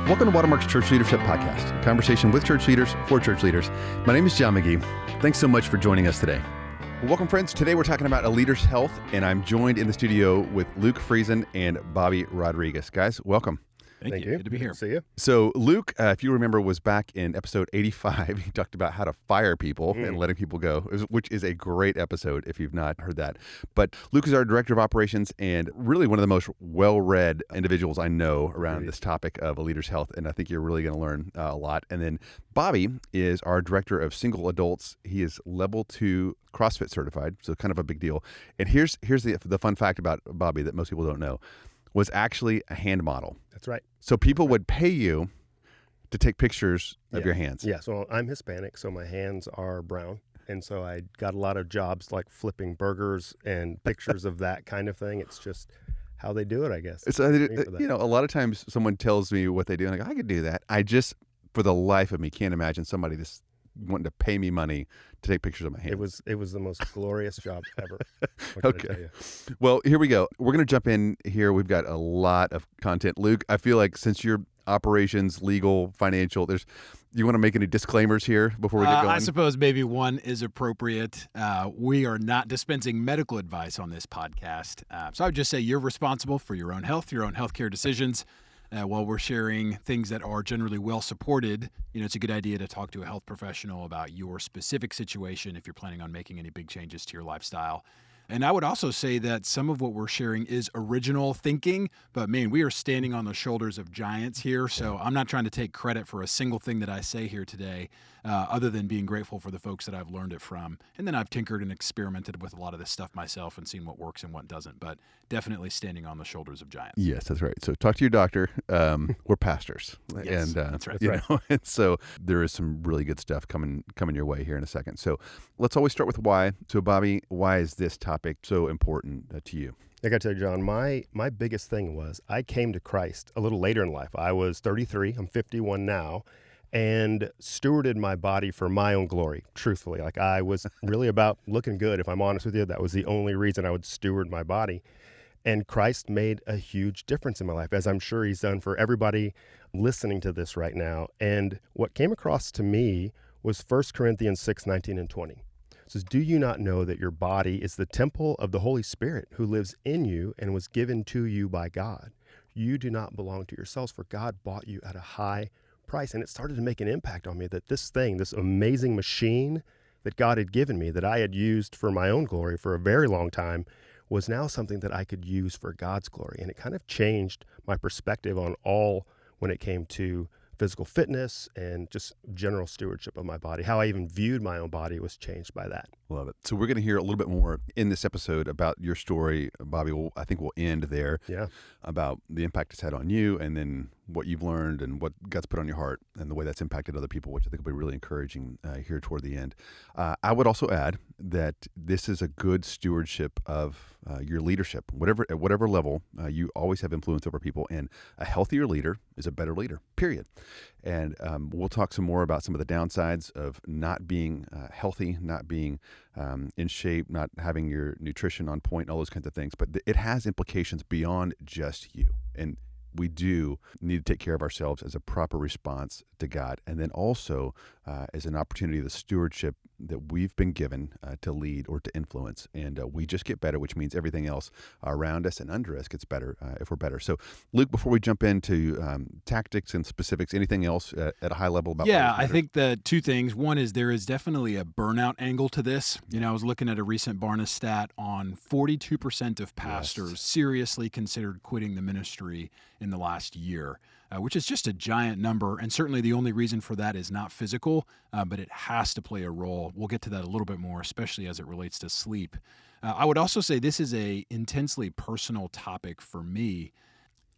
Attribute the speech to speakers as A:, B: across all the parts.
A: Welcome to Watermark's Church Leadership Podcast, a conversation with church leaders for church leaders. My name is John McGee. Thanks so much for joining us today. Well, welcome, friends. Today we're talking about a leader's health, and I'm joined in the studio with Luke Friesen and Bobby Rodriguez. Guys, welcome.
B: Thank you. Good to be here.
C: See you.
A: So Luke, if you remember, was back in episode 85. He talked about how to fire people and letting people go, which is a great episode if you've not heard that. But Luke is our director of operations and really one of the most well-read individuals I know around this topic of a leader's health, and I think you're really going to learn a lot. And then Bobby is our director of single adults. He is level 2 CrossFit certified, so kind of a big deal. And here's the fun fact about Bobby that most people don't know. Was actually a hand model.
C: That's right.
A: So people would pay you to take pictures of your hands.
C: Yeah, so I'm Hispanic, so my hands are brown. And so I got a lot of jobs like flipping burgers and pictures of that kind of thing. It's just how they do it, I guess.
A: So, a lot of times someone tells me what they do, and I go, I could do that. I just, for the life of me, can't imagine somebody just wanting to pay me money to take pictures of my hands.
C: It was the most glorious job ever.
A: Okay. Well, here we go. We're going to jump in here. We've got a lot of content. Luke, I feel like since you're operations, legal, financial, you want to make any disclaimers here before we get going?
B: I suppose maybe one is appropriate. We are not dispensing medical advice on this podcast. So I would just say you're responsible for your own health, your own healthcare decisions. While we're sharing things that are generally well supported, it's a good idea to talk to a health professional about your specific situation if you're planning on making any big changes to your lifestyle. And I would also say that some of what we're sharing is original thinking, but man, we are standing on the shoulders of giants here. So I'm not trying to take credit for a single thing that I say here today, other than being grateful for the folks that I've learned it from. And then I've tinkered and experimented with a lot of this stuff myself and seen what works and what doesn't, but definitely standing on the shoulders of giants.
A: Yes, that's right. So talk to your doctor. We're pastors.
B: Yes,
A: and,
B: that's right.
A: And so there is some really good stuff coming your way here in a second. So let's always start with why. So Bobby, why is this topic so important to you?
C: I got to tell you, John, my biggest thing was I came to Christ a little later in life. I was 33. I'm 51 now. And stewarded my body for my own glory, truthfully. Like I was really about looking good, if I'm honest with you. That was the only reason I would steward my body. And Christ made a huge difference in my life, as I'm sure he's done for everybody listening to this right now. And what came across to me was 1 Corinthians 6:19 and 20. It says, do you not know that your body is the temple of the Holy Spirit who lives in you and was given to you by God? You do not belong to yourselves, for God bought you at a high price. And it started to make an impact on me that this amazing machine that God had given me, that I had used for my own glory for a very long time, was now something that I could use for God's glory. And it kind of changed my perspective on all when it came to physical fitness and just general stewardship of my body. How I even viewed my own body was changed by that.
A: Love it. So we're going to hear a little bit more in this episode about your story, Bobby. I think we'll end there.
C: Yeah.
A: About the impact it's had on you, and then what you've learned and what God's put on your heart and the way that's impacted other people, which I think will be really encouraging here toward the end. I would also add that this is a good stewardship of your leadership. At whatever level, you always have influence over people, and a healthier leader is a better leader, period. And we'll talk some more about some of the downsides of not being healthy, not being in shape, not having your nutrition on point, all those kinds of things. But it has implications beyond just you. And we do need to take care of ourselves as a proper response to God, and then also as an opportunity, the stewardship that we've been given to lead or to influence. And we just get better, which means everything else around us and under us gets better if we're better. So, Luke, before we jump into tactics and specifics, anything else at a high level about?
B: Yeah, I think the two things. One is there is definitely a burnout angle to this. I was looking at a recent Barna stat on 42% of pastors seriously considered quitting the ministry in the last year, which is just a giant number. And certainly the only reason for that is not physical, but it has to play a role. We'll get to that a little bit more, especially as it relates to sleep. I would also say this is a intensely personal topic for me.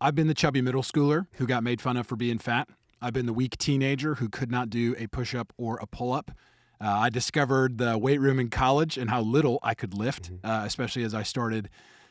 B: I've been the chubby middle schooler who got made fun of for being fat. I've been the weak teenager who could not do a push-up or a pull-up. I discovered the weight room in college and how little I could lift, especially as I started.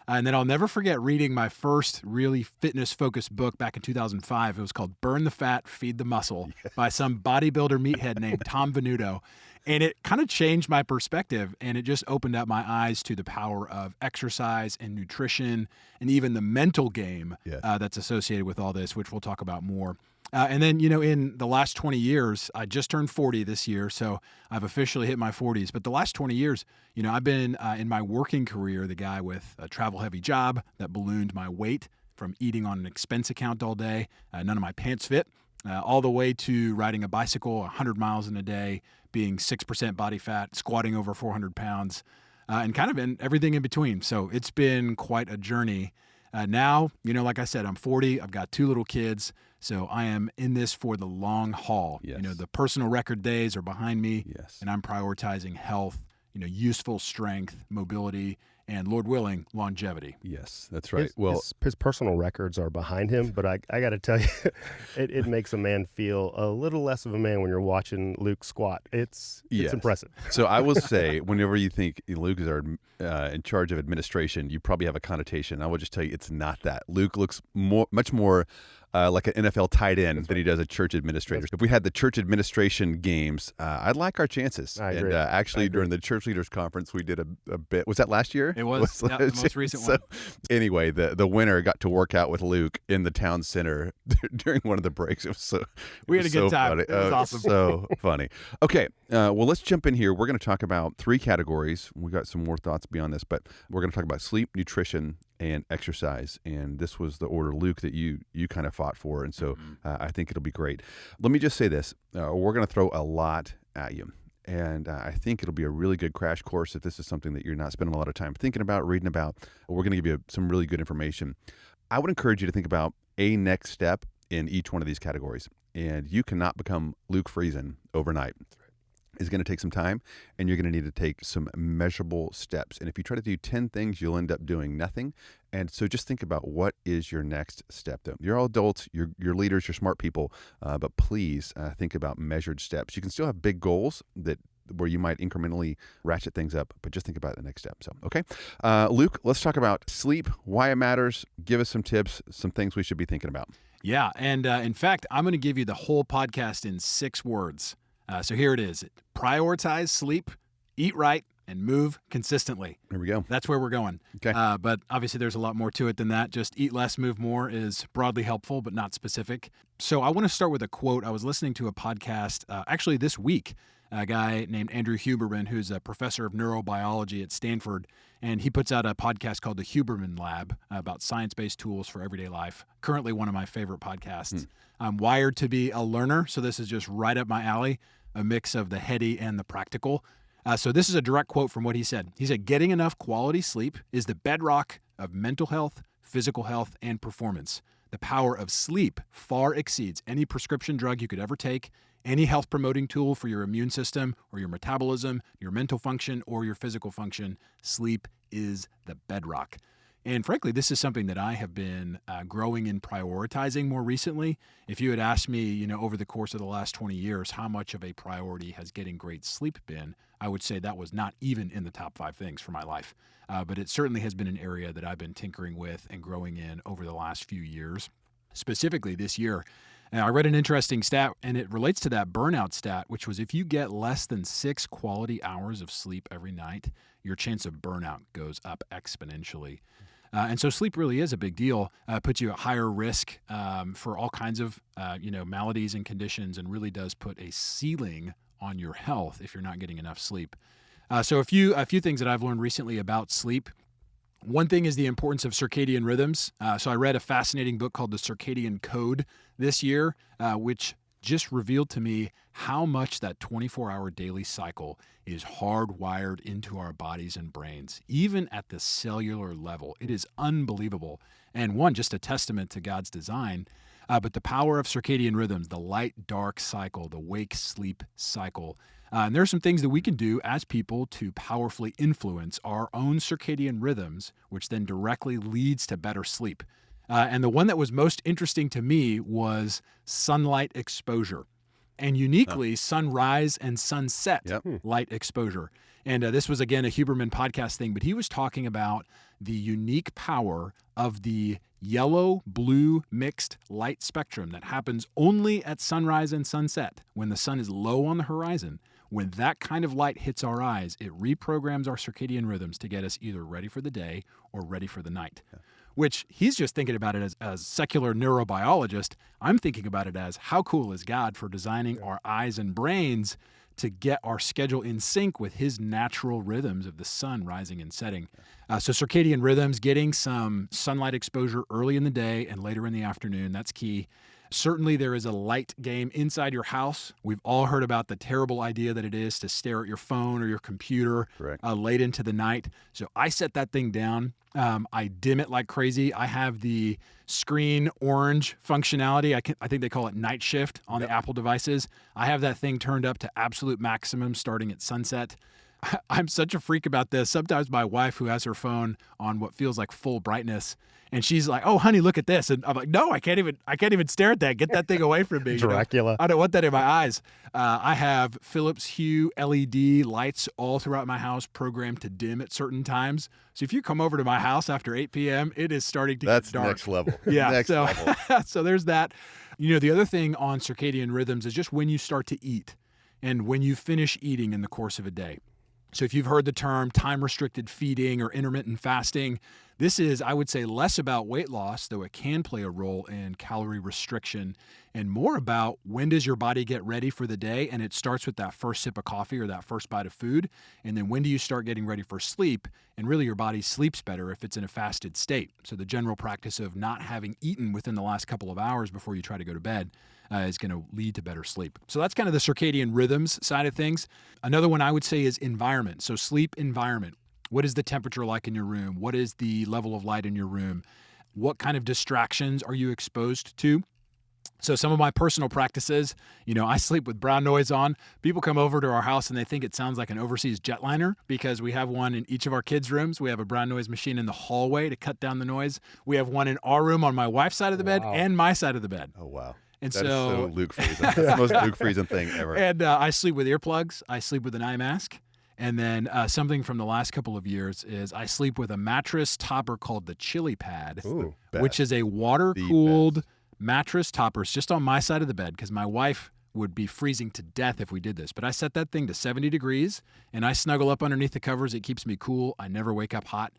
B: And then I'll never forget reading my first really fitness-focused book back in 2005. It was called Burn the Fat, Feed the Muscle by some bodybuilder meathead named Tom Venuto. And it kind of changed my perspective, and it just opened up my eyes to the power of exercise and nutrition and even the mental game that's associated with all this, which we'll talk about more. And then, in the last 20 years, I just turned 40 this year, so I've officially hit my 40s. But the last 20 years, I've been in my working career the guy with a travel-heavy job that ballooned my weight from eating on an expense account all day. None of my pants fit, all the way to riding a bicycle 100 miles in a day, being 6% body fat, squatting over 400 pounds, and kind of in everything in between. So it's been quite a journey. Now, like I said, I'm 40. I've got 2 little kids. So I am in this for the long haul.
A: Yes.
B: The personal record days are behind me.
A: Yes.
B: And I'm prioritizing health, useful strength, mobility, and Lord willing, longevity.
A: Yes, that's right. Well,
C: his personal records are behind him, but I got to tell you, it makes a man feel a little less of a man when you're watching Luke squat. It's impressive.
A: So I will say, whenever you think Luke is in charge of administration, you probably have a connotation. I will just tell you, it's not that. Luke looks much more like an NFL tight end than he does a church administrator. If we had the church administration games, I'd like our chances.
C: I agree.
A: And actually, during the church leaders conference, we did a bit. Was that last year?
B: It was. The most recent one.
A: Anyway, the winner got to work out with Luke in the town center during one of the breaks. It was so
B: we had a good time.
A: Funny.
B: It was awesome.
A: So funny. Okay, well, let's jump in here. We're going to talk about 3 categories. We got some more thoughts beyond this, but we're going to talk about sleep, nutrition, and exercise. And this was the order, Luke, that you kind of fought for. And so I think it'll be great. Let me just say this. We're going to throw a lot at you. And I think it'll be a really good crash course if this is something that you're not spending a lot of time thinking about, reading about. We're going to give you some really good information. I would encourage you to think about a next step in each one of these categories. And you cannot become Luke Friesen overnight. It's going to take some time, and you're going to need to take some measurable steps. And if you try to do 10 things, you'll end up doing nothing. And so just think about what is your next step, though. You're all adults, you're leaders, you're smart people, but please think about measured steps. You can still have big goals where you might incrementally ratchet things up, but just think about the next step. So, okay. Luke, let's talk about sleep, why it matters. Give us some tips, some things we should be thinking about.
B: Yeah, and in fact, I'm going to give you the whole podcast in 6 words. So here it is. Prioritize sleep, eat right, and move consistently.
A: There we go.
B: That's where we're going.
A: Okay.
B: But obviously there's a lot more to it than that. Just eat less, move more is broadly helpful, but not specific. So I want to start with a quote. I was listening to a podcast actually this week, a guy named Andrew Huberman, who's a professor of neurobiology at Stanford, and he puts out a podcast called the Huberman Lab about science-based tools for everyday life. Currently one of my favorite podcasts. I'm wired to be a learner, so this is just right up my alley, a mix of the heady and the practical. So this is a direct quote from what he said. He said, "Getting enough quality sleep is the bedrock of mental health, physical health, and performance. The power of sleep far exceeds any prescription drug you could ever take, any health promoting tool for your immune system or your metabolism, your mental function, or your physical function. Sleep is the bedrock." And frankly, this is something that I have been growing and prioritizing more recently. If you had asked me, over the course of the last 20 years, how much of a priority has getting great sleep been, I would say that was not even in the top 5 things for my life. But it certainly has been an area that I've been tinkering with and growing in over the last few years. Specifically this year, I read an interesting stat, and it relates to that burnout stat, which was if you get less than 6 quality hours of sleep every night, your chance of burnout goes up exponentially. And so sleep really is a big deal. Puts you at higher risk for all kinds of maladies and conditions, and really does put a ceiling on your health if you're not getting enough sleep. So a few things that I've learned recently about sleep. One thing is the importance of circadian rhythms. So I read a fascinating book called The Circadian Code this year, which just revealed to me how much that 24-hour daily cycle is hardwired into our bodies and brains, even at the cellular level. It is unbelievable. And one, just a testament to God's design, but the power of circadian rhythms, the light-dark cycle, the wake-sleep cycle. And there are some things that we can do as people to powerfully influence our own circadian rhythms, which then directly leads to better sleep. And the one that was most interesting to me was sunlight exposure, and uniquely sunrise and sunset light exposure. And this was, again, a Huberman podcast thing, but he was talking about the unique power of the yellow-blue mixed light spectrum that happens only at sunrise and sunset when the sun is low on the horizon. When that kind of light hits our eyes, it reprograms our circadian rhythms to get us either ready for the day or ready for the night. which he's just thinking about it as secular neurobiologist. I'm thinking about it as how cool is God for designing our eyes and brains to get our schedule in sync with his natural rhythms of the sun rising and setting. So circadian rhythms, getting some sunlight exposure early in the day and later in the afternoon, that's key. Certainly there is a light game inside your house. We've all heard about the terrible idea that it is to stare at your phone or your computer late into the night. So I set that thing down. I dim it like crazy. I have the screen orange functionality. I think they call it night shift on the Apple devices. I have that thing turned up to absolute maximum starting at sunset. I'm such a freak about this. Sometimes my wife, who has her phone on what feels like full brightness, and she's like, "Oh, honey, look at this," and I'm like, "No, I can't even stare at that. Get that thing away from me."
C: Dracula.
B: I don't want that in my eyes. I have Philips Hue LED lights all throughout my house, programmed to dim at certain times. So if you come over to my house after 8 p.m., it is starting to get dark.
A: That's next level.
B: Yeah.
A: Next level.
B: So there's that. The other thing on circadian rhythms is just when you start to eat and when you finish eating in the course of a day. So if you've heard the term time-restricted feeding or intermittent fasting, this is, I would say, less about weight loss, though it can play a role in calorie restriction, and more about when does your body get ready for the day, and it starts with that first sip of coffee or that first bite of food, and then when do you start getting ready for sleep, and really your body sleeps better if it's in a fasted state. So the general practice of not having eaten within the last couple of hours before you try to go to bed is going to lead to better sleep. So that's kind of the circadian rhythms side of things. Another one I would say is environment. So sleep environment. What is the temperature like in your room? What is the level of light in your room? What kind of distractions are you exposed to? So some of my personal practices, I sleep with brown noise on. People come over to our house and they think it sounds like an overseas jetliner because we have one in each of our kids' rooms. We have a brown noise machine in the hallway to cut down the noise. We have one in our room on my wife's side of the bed and my side of the bed.
A: Oh, wow.
B: And
A: that is so Luke Friesen. That's the most Luke Friesen thing ever.
B: And I sleep with earplugs. I sleep with an eye mask. And then something from the last couple of years is I sleep with a mattress topper called the Chili Pad, which is a water-cooled mattress topper. It's just on my side of the bed because my wife would be freezing to death if we did this. But I set that thing to 70 degrees, and I snuggle up underneath the covers. It keeps me cool. I never wake up hot.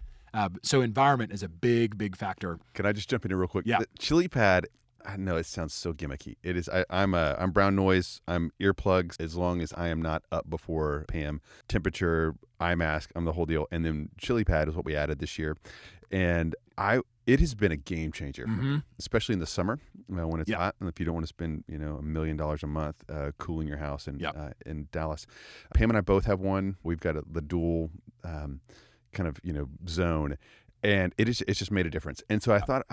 B: So environment is a big, big factor.
A: Can I just jump in here real quick?
B: Yeah.
A: The Chili Pad, I know it sounds so gimmicky. It is. I'm brown noise. I'm earplugs as long as I am not up before PM. Temperature, eye mask, I'm the whole deal. And then Chili Pad is what we added this year. And it has been a game changer, for me, especially in the summer when it's hot, and if you don't want to spend $1 million a month cooling your house in Dallas. Pam and I both have one. We've got the dual kind of zone. And it's just made a difference. And so I thought,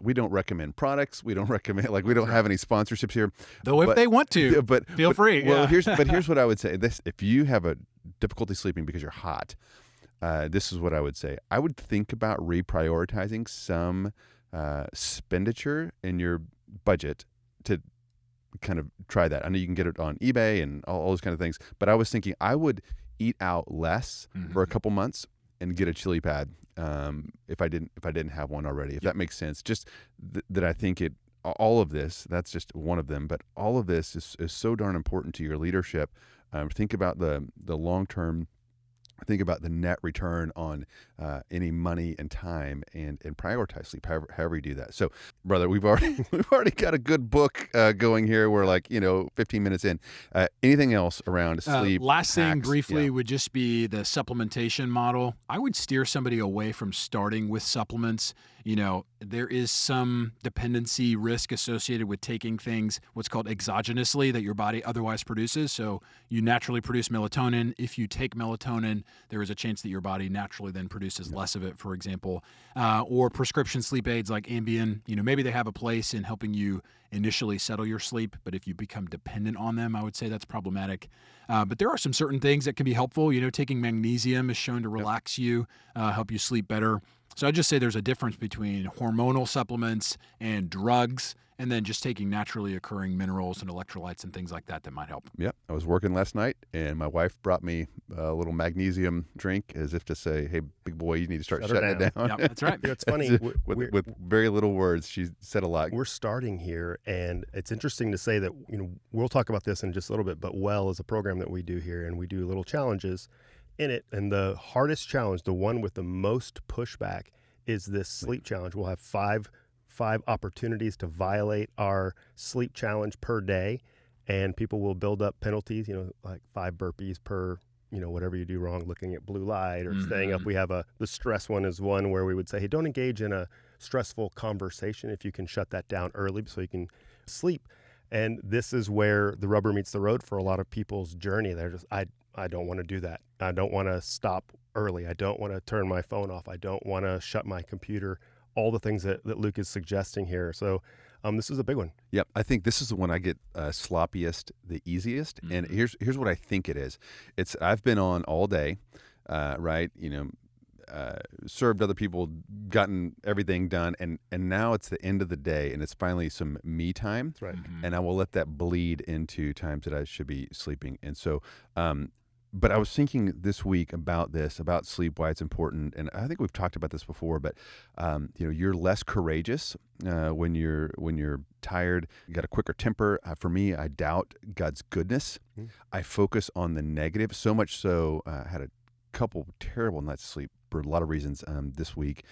A: we don't recommend products. We don't recommend, we don't have any sponsorships here.
B: Though if they want to, feel free.
A: Well, here's what I would say. If you have a difficulty sleeping because you're hot, this is what I would say. I would think about reprioritizing some expenditure in your budget to kind of try that. I know you can get it on eBay and all those kind of things, but I was thinking I would eat out less for a couple months and get a Chili Pad if I didn't have one already. If that makes sense. Just that I think all of this, that's just one of them, but all of this is so darn important to your leadership. Think about the long term. Think about the net return on any money and time, and prioritize sleep. However you do that. So, brother, we've already got a good book going here. We're 15 minutes in. Anything else around sleep?
B: Last thing briefly would just be the supplementation model. I would steer somebody away from starting with supplements. There is some dependency risk associated with taking things, what's called exogenously, that your body otherwise produces. So you naturally produce melatonin. If you take melatonin, there is a chance that your body naturally then produces less of it, for example. Or prescription sleep aids like Ambien. Maybe they have a place in helping you initially settle your sleep, but if you become dependent on them, I would say that's problematic. But there are some certain things that can be helpful. Taking magnesium is shown to relax you, help you sleep better. So I'd just say there's a difference between hormonal supplements and drugs, and then just taking naturally occurring minerals and electrolytes and things like that might help.
A: Yeah, I was working last night, and my wife brought me a little magnesium drink as if to say, hey, big boy, you need to start shutting it down.
B: Yep, that's right.
C: It's funny.
A: with very little words, she said a lot.
C: We're starting here, and it's interesting to say that, we'll talk about this in just a little bit, but Well is a program that we do here, and we do little challenges in it. And the hardest challenge, the one with the most pushback, is this sleep challenge. We'll have five opportunities to violate our sleep challenge per day, and people will build up penalties, like 5 burpees per, whatever you do wrong, looking at blue light or staying up. We have the stress one is one where we would say, hey, don't engage in a stressful conversation if you can shut that down early so you can sleep. And this is where the rubber meets the road for a lot of people's journey. They're just, I don't want to do that. I don't want to stop early. I don't want to turn my phone off. I don't want to shut my computer. All the things that Luke is suggesting here. So this is a big one.
A: Yep. I think this is the one I get sloppiest, the easiest. And here's what I think it is. I've been on all day, right? Served other people, gotten everything done. And now it's the end of the day and it's finally some me time.
C: That's right.
A: And I will let that bleed into times that I should be sleeping. And so, but I was thinking this week about sleep, why it's important. And I think we've talked about this before, but, you're less courageous when you're tired. You got a quicker temper. For me, I doubt God's goodness. I focus on the negative, so much so I had a couple terrible nights of sleep for a lot of reasons this week.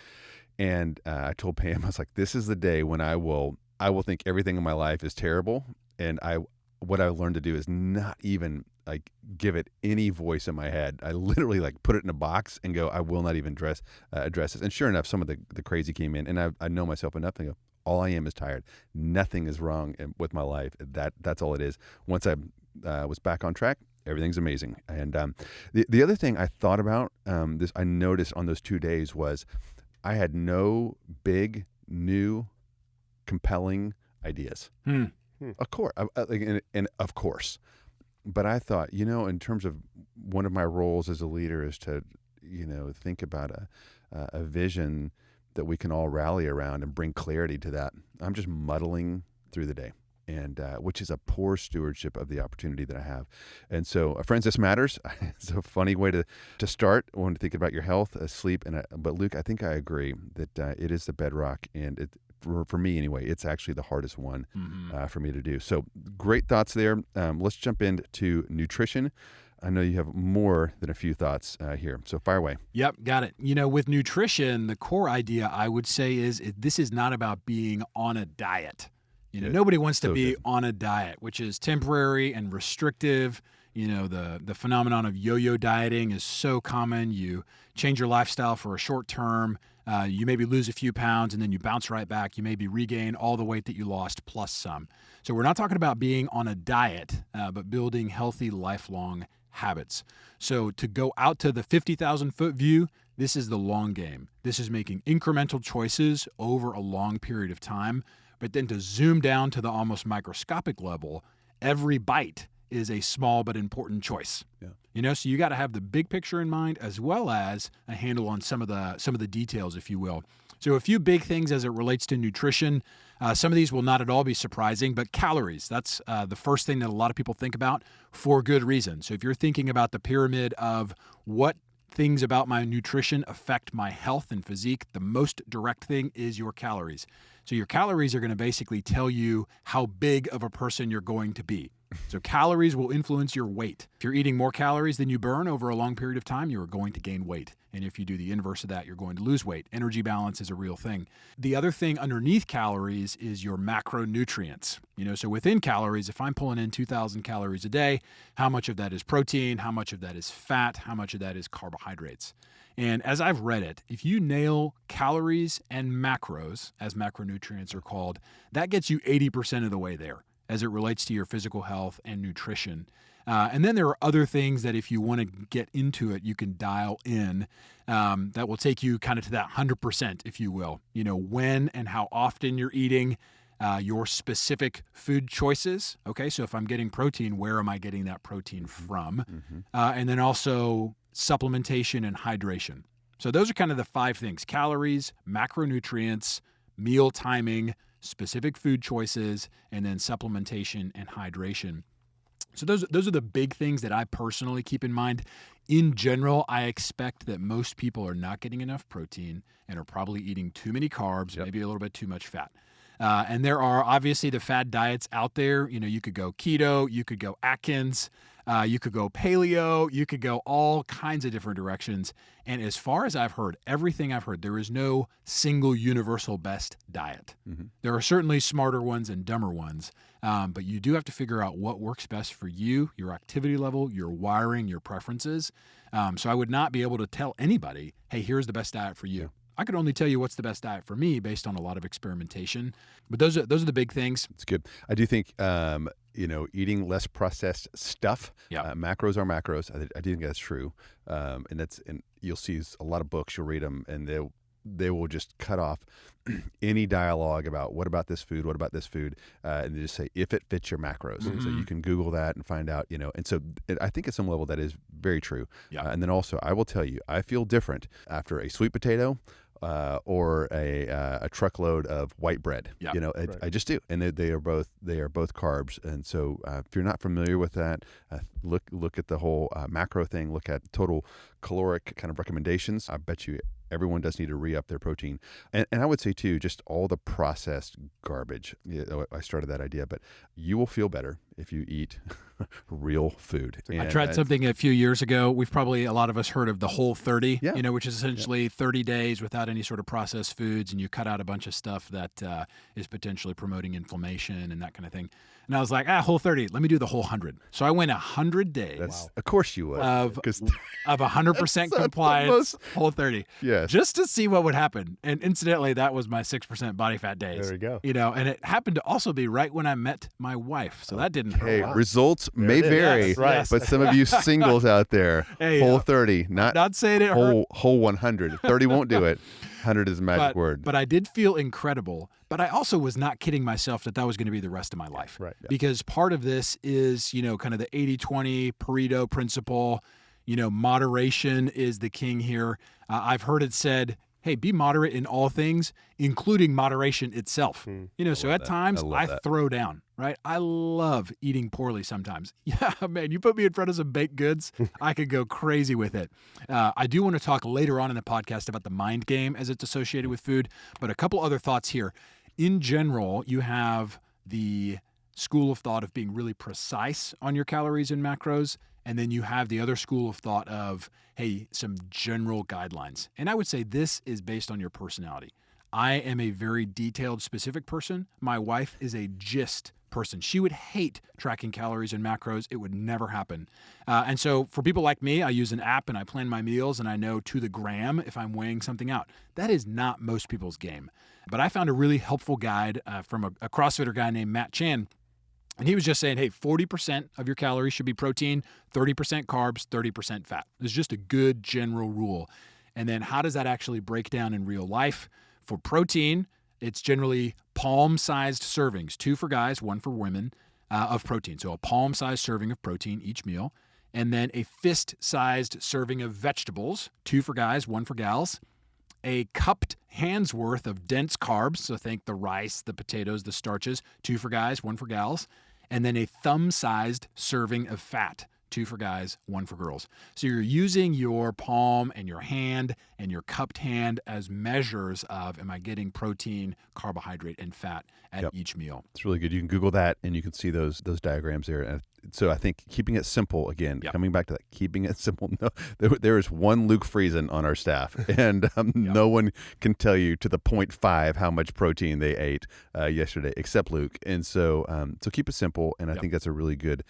A: And I told Pam, I was like, this is the day when I will think everything in my life is terrible. And what I learned to do is not even give it any voice in my head. I literally put it in a box and go, I will not even address this. And sure enough, some of the crazy came in, and I know myself enough to go, all I am is tired. Nothing is wrong with my life. That's all it is. Once I was back on track, everything's amazing. And the other thing I thought about, I noticed on those 2 days was I had no big, new, compelling ideas. Of course, and of course. But I thought, in terms of one of my roles as a leader is to, think about a vision that we can all rally around and bring clarity to that. I'm just muddling through the day, and which is a poor stewardship of the opportunity that I have. And so, friends, this matters. It's a funny way to start when thinking about your health, sleep. But Luke, I think I agree that it is the bedrock, and for me anyway, it's actually the hardest one for me to do. So great thoughts there. Let's jump into nutrition. I know you have more than a few thoughts here, so fire away.
B: Yep, got it. With nutrition, the core idea I would say is this is not about being on a diet. Nobody wants to be on a diet, which is temporary and restrictive. The phenomenon of yo-yo dieting is so common. You change your lifestyle for a short term. You maybe lose a few pounds and then you bounce right back. You maybe regain all the weight that you lost plus some. So we're not talking about being on a diet, but building healthy, lifelong habits. So to go out to the 50,000 foot view, this is the long game. This is making incremental choices over a long period of time. But then to zoom down to the almost microscopic level, every bite is a small but important choice. Yeah. So you got to have the big picture in mind as well as a handle on some of the details, if you will. So a few big things as it relates to nutrition. Some of these will not at all be surprising, but calories. That's the first thing that a lot of people think about for good reason. So if you're thinking about the pyramid of what things about my nutrition affect my health and physique, the most direct thing is your calories. So your calories are going to basically tell you how big of a person you're going to be. So calories will influence your weight. If you're eating more calories than you burn over a long period of time, you're going to gain weight. And if you do the inverse of that, you're going to lose weight. Energy balance is a real thing. The other thing underneath calories is your macronutrients. So within calories, if I'm pulling in 2,000 calories a day, how much of that is protein? How much of that is fat? How much of that is carbohydrates? And as I've read it, if you nail calories and macros, as macronutrients are called, that gets you 80% of the way there as it relates to your physical health and nutrition. And then there are other things that if you want to get into it, you can dial in that will take you kind of to that 100%, if you will. When and how often you're eating, your specific food choices. Okay, so if I'm getting protein, where am I getting that protein from? And then also supplementation and hydration. So those are kind of the 5 things: calories, macronutrients, meal timing, specific food choices, and then supplementation and hydration. So those are the big things that I personally keep in mind. In general, I expect that most people are not getting enough protein and are probably eating too many carbs, maybe a little bit too much fat. And there are obviously the fad diets out there. You could go keto, you could go Atkins, you could go paleo, you could go all kinds of different directions. And as far as I've heard, everything I've heard, there is no single universal best diet. Mm-hmm. There are certainly smarter ones and dumber ones, but you do have to figure out what works best for you, your activity level, your wiring, your preferences. So I would not be able to tell anybody, hey, here's the best diet for you. Yeah. I could only tell you what's the best diet for me based on a lot of experimentation. But those are the big things.
A: It's good. I do think eating less processed stuff.
B: Yep.
A: Macros are macros. I do think that's true. And you'll see a lot of books. You'll read them, and they will just cut off any dialogue about what about this food, and they just say if it fits your macros. Mm-hmm. So you can Google that and find out. And so I think at some level that is very true.
B: Yep.
A: And then also I will tell you, I feel different after a sweet potato. Or a truckload of white bread.
B: Yeah,
A: right. I just do, and they are both carbs. And so if you're not familiar with that, look at the whole macro thing. Look at total caloric kind of recommendations. I bet you everyone does need to re-up their protein. And I would say too, just all the processed garbage. I started that idea, but you will feel better if you eat real food.
B: I tried something a few years ago. A lot of us heard of the Whole30, which is essentially 30 days without any sort of processed foods, and you cut out a bunch of stuff that is potentially promoting inflammation and that kind of thing. And I was like, Whole30, let me do the Whole100. So I went 100 days.
A: Of course you would.
B: Of 100% compliance Whole30.
A: Yes.
B: Just to see what would happen. And incidentally, that was my 6% body fat days.
C: There we go.
B: And it happened to also be right when I met my wife. So that didn't hurt.
A: Results may vary,
B: yes, right.
A: But some of you singles out there, Whole30, not saying it hurt. Whole 100. 30 won't do it. 100 is a magic word.
B: But I did feel incredible. But I also was not kidding myself that was going to be the rest of my life.
C: Right. Yeah.
B: Because part of this is, kind of the 80-20 Pareto principle. Moderation is the king here. I've heard it said, hey, be moderate in all things, including moderation itself. So at times I throw down, right? I love eating poorly sometimes. Yeah, man, you put me in front of some baked goods, I could go crazy with it. I do want to talk later on in the podcast about the mind game as it's associated with food, but a couple other thoughts here. In general, you have the school of thought of being really precise on your calories and macros. And then you have the other school of thought of, hey, some general guidelines. And I would say this is based on your personality. I am a very detailed, specific person. My wife is a gist person. She would hate tracking calories and macros. It would never happen. And so for people like me, I use an app and I plan my meals and I know to the gram if I'm weighing something out. That is not most people's game. But I found a really helpful guide from a CrossFitter guy named Matt Chan. And he was just saying, hey, 40% of your calories should be protein, 30% carbs, 30% fat. It's just a good general rule. And then how does that actually break down in real life? For protein, it's generally palm-sized servings, 2 for guys, 1 for women, of protein. So a palm-sized serving of protein each meal. And then a fist-sized serving of vegetables, 2 for guys, 1 for gals. A cupped hand's worth of dense carbs, so think the rice, the potatoes, the starches, 2 for guys, 1 for gals, and then a thumb-sized serving of fat, 2 for guys, 1 for girls. So you're using your palm and your hand and your cupped hand as measures of, am I getting protein, carbohydrate, and fat at each meal?
A: It's really good. You can Google that and you can see those diagrams there. And so I think keeping it simple, again, coming back to that, keeping it simple. No, there is one Luke Friesen on our staff, and no one can tell you to the 0.5 how much protein they ate yesterday, except Luke. And so keep it simple, and I think that's a really good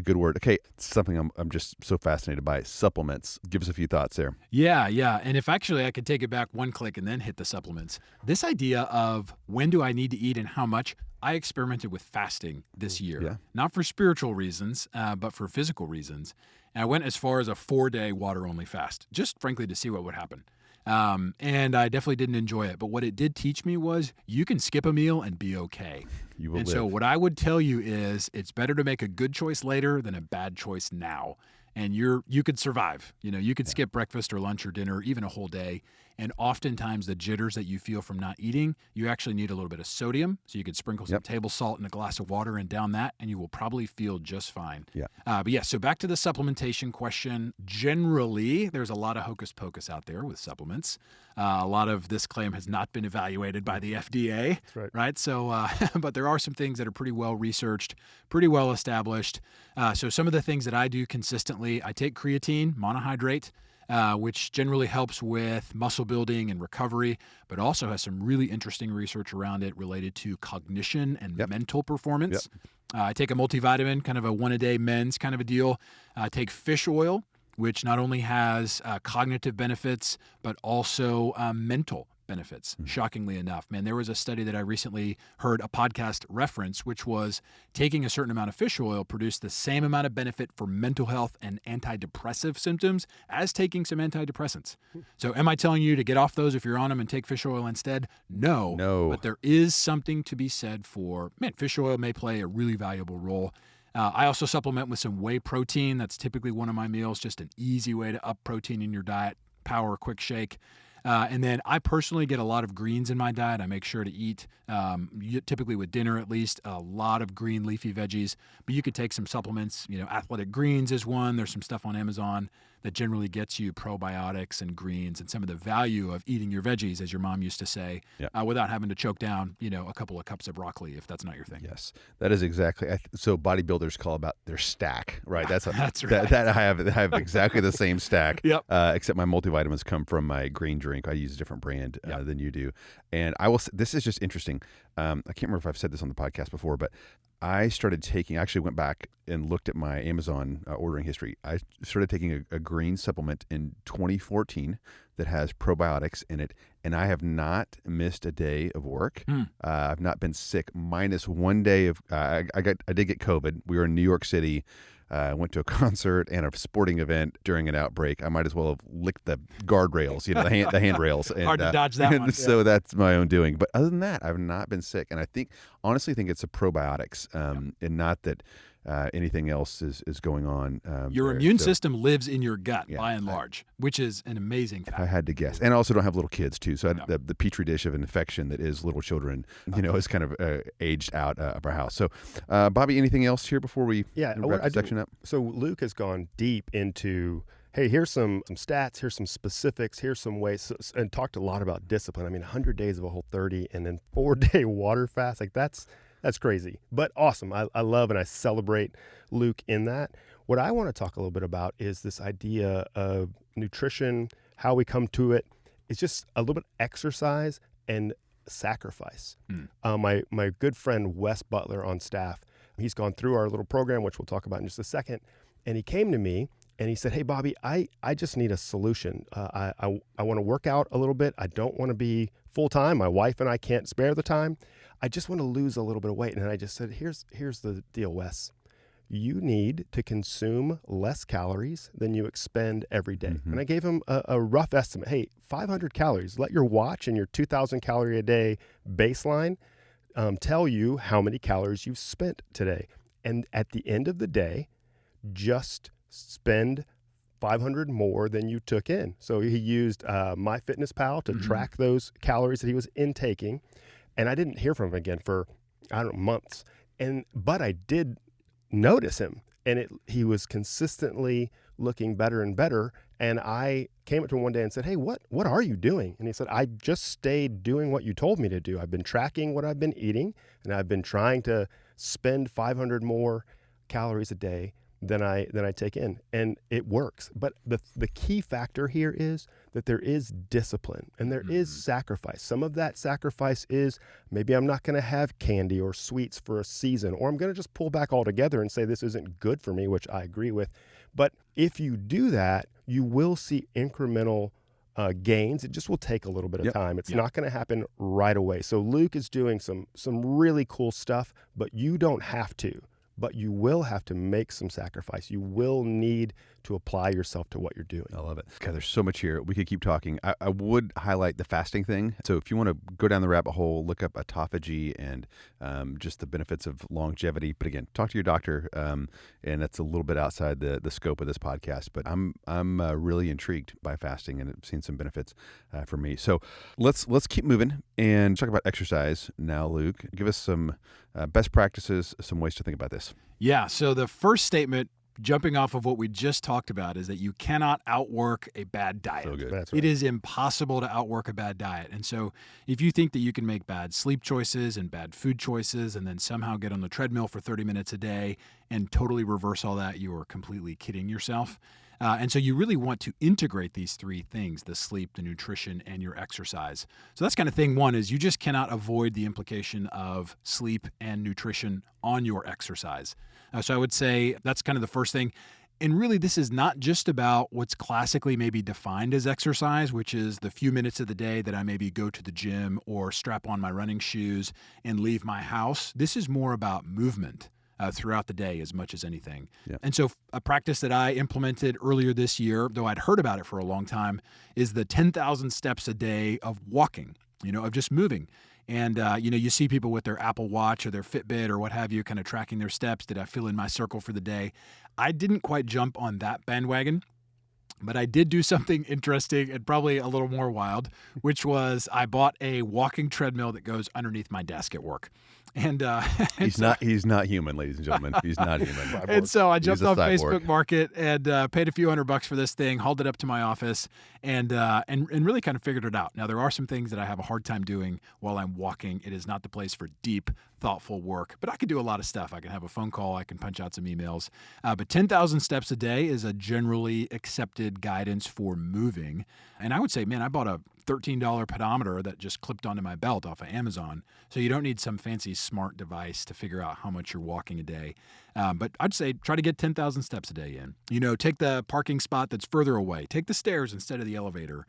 A: word. Okay, something I'm just so fascinated by, supplements. Give us a few thoughts there.
B: Yeah. And if actually I could take it back one click and then hit the supplements. This idea of when do I need to eat and how much, I experimented with fasting this year, not for spiritual reasons, but for physical reasons. And I went as far as a 4-day water-only fast, just frankly to see what would happen. And I definitely didn't enjoy it. But what it did teach me was you can skip a meal and be okay.
A: You will
B: and
A: live.
B: So what I would tell you is it's better to make a good choice later than a bad choice now. and you could survive. You could skip breakfast or lunch or dinner, even a whole day. And oftentimes the jitters that you feel from not eating, you actually need a little bit of sodium. So you could sprinkle some table salt in a glass of water and down that, and you will probably feel just fine.
A: Yeah.
B: So back to the supplementation question. Generally, there's a lot of hocus pocus out there with supplements. A lot of this claim has not been evaluated by the FDA.
C: That's
B: right? So, but there are some things that are pretty well researched, pretty well established. So some of the things that I do consistently, I take creatine, monohydrate, which generally helps with muscle building and recovery, but also has some really interesting research around it related to cognition and mental performance. I take a multivitamin, kind of a one-a-day men's kind of a deal. I take fish oil, which not only has cognitive benefits, but also mental benefits, shockingly enough. Man, there was a study that I recently heard a podcast reference, which was taking a certain amount of fish oil produced the same amount of benefit for mental health and antidepressive symptoms as taking some antidepressants. So am I telling you to get off those if you're on them and take fish oil instead? No. But there is something to be said for, fish oil may play a really valuable role. I also supplement with some whey protein. That's typically one of my meals, just an easy way to up protein in your diet, power quick shake. And then I personally get a lot of greens in my diet. I make sure to eat, typically with dinner at least, a lot of green leafy veggies. But you could take some supplements. Athletic Greens is one. There's some stuff on Amazon that generally gets you probiotics and greens and some of the value of eating your veggies, as your mom used to say, without having to choke down, a couple of cups of broccoli if that's not your thing.
A: Yes, that is exactly. So bodybuilders call about their stack, right? That's
B: right.
A: That I have exactly the same stack.
B: Yep.
A: Except my multivitamins come from my green drink. I use a different brand than you do, and I will. This is just interesting. I can't remember if I've said this on the podcast before, but I started taking. I actually went back and looked at my Amazon ordering history. I started taking a green supplement in 2014 that has probiotics in it, and I have not missed a day of work. I've not been sick, minus one day of. I did get COVID. We were in New York City. I went to a concert and a sporting event during an outbreak. I might as well have licked the guardrails, the handrails. And,
B: hard to dodge that one.
A: So that's my own doing. But other than that, I've not been sick. And I honestly think it's the probiotics, and not that anything else is going on.
B: Your immune system lives in your gut by and large, which is an amazing fact.
A: If I had to guess. And I also don't have little kids too. So the petri dish of infection that is little children, is kind of aged out of our house. So Bobby, anything else here before we wrap the section up?
C: So Luke has gone deep into, hey, here's some stats, here's some specifics, here's some ways, and talked a lot about discipline. 100 days of a Whole30 and then 4-day water fast. That's crazy, but awesome. I love and I celebrate Luke in that. What I want to talk a little bit about is this idea of nutrition, how we come to it. It's just a little bit exercise and sacrifice. My good friend Wes Butler on staff, he's gone through our little program, which we'll talk about in just a second. And he came to me and he said, hey, Bobby, I just need a solution. I want to work out a little bit. I don't want to be full-time. My wife and I can't spare the time. I just want to lose a little bit of weight. And I just said, here's the deal, Wes. You need to consume less calories than you expend every day. And I gave him a rough estimate. Hey, 500 calories. Let your watch and your 2,000 calorie a day baseline tell you how many calories you've spent today. And at the end of the day, just spend 500 more than you took in. So he used MyFitnessPal to track those calories that he was intaking. And I didn't hear from him again for, months. But I did notice him, and he was consistently looking better and better. And I came up to him one day and said, hey, what are you doing? And he said, I just stayed doing what you told me to do. I've been tracking what I've been eating, and I've been trying to spend 500 more calories a day than I take in, and it works. But the key factor here is that there is discipline and there is sacrifice. Some of that sacrifice is maybe I'm not going to have candy or sweets for a season, or I'm going to just pull back altogether and say this isn't good for me, which I agree with. But if you do that, you will see incremental gains. It just will take a little bit of time. It's not going to happen right away. So Luke is doing some really cool stuff, but you don't have to. But you will have to make some sacrifice. You will need to apply yourself to what you're doing.
A: I love it. God, there's so much here. We could keep talking. I would highlight the fasting thing. So if you want to go down the rabbit hole, look up autophagy and just the benefits of longevity. But again, talk to your doctor. And that's a little bit outside the scope of this podcast. But I'm really intrigued by fasting and I've seen some benefits for me. So let's keep moving and talk about exercise now, Luke. Give us some best practices, some ways to think about this.
B: Yeah. So the first statement, jumping off of what we just talked about, is that you cannot outwork a bad diet.
A: So good.
C: That's right.
B: It is impossible to outwork a bad diet. And so if you think that you can make bad sleep choices and bad food choices and then somehow get on the treadmill for 30 minutes a day and totally reverse all that, you are completely kidding yourself. And so you really want to integrate these three things, the sleep, the nutrition, and your exercise. So that's kind of thing one, is you just cannot avoid the implication of sleep and nutrition on your exercise. So I would say that's kind of the first thing. And really, this is not just about what's classically maybe defined as exercise, which is the few minutes of the day that I maybe go to the gym or strap on my running shoes and leave my house. This is more about movement throughout the day as much as anything.
A: Yeah.
B: And so a practice that I implemented earlier this year, though I'd heard about it for a long time, is the 10,000 steps a day of walking, of just moving. And, you see people with their Apple Watch or their Fitbit or what have you kind of tracking their steps. Did I fill in my circle for the day? I didn't quite jump on that bandwagon, but I did do something interesting and probably a little more wild, which was I bought a walking treadmill that goes underneath my desk at work. And
A: he's not human, ladies and gentlemen. He's not human.
B: And so I jumped on
A: cyborg.
B: Facebook Market and paid a few $100 for this thing, hauled it up to my office, and really kind of figured it out. Now, there are some things that I have a hard time doing while I'm walking. It is not the place for deep, thoughtful work, but I can do a lot of stuff. I can have a phone call. I can punch out some emails. But 10,000 steps a day is a generally accepted guidance for moving. And I would say, man, I bought a $13 pedometer that just clipped onto my belt off of Amazon. So you don't need some fancy smart device to figure out how much you're walking a day. But I'd say try to get 10,000 steps a day in. Take the parking spot that's further away. Take the stairs instead of the elevator.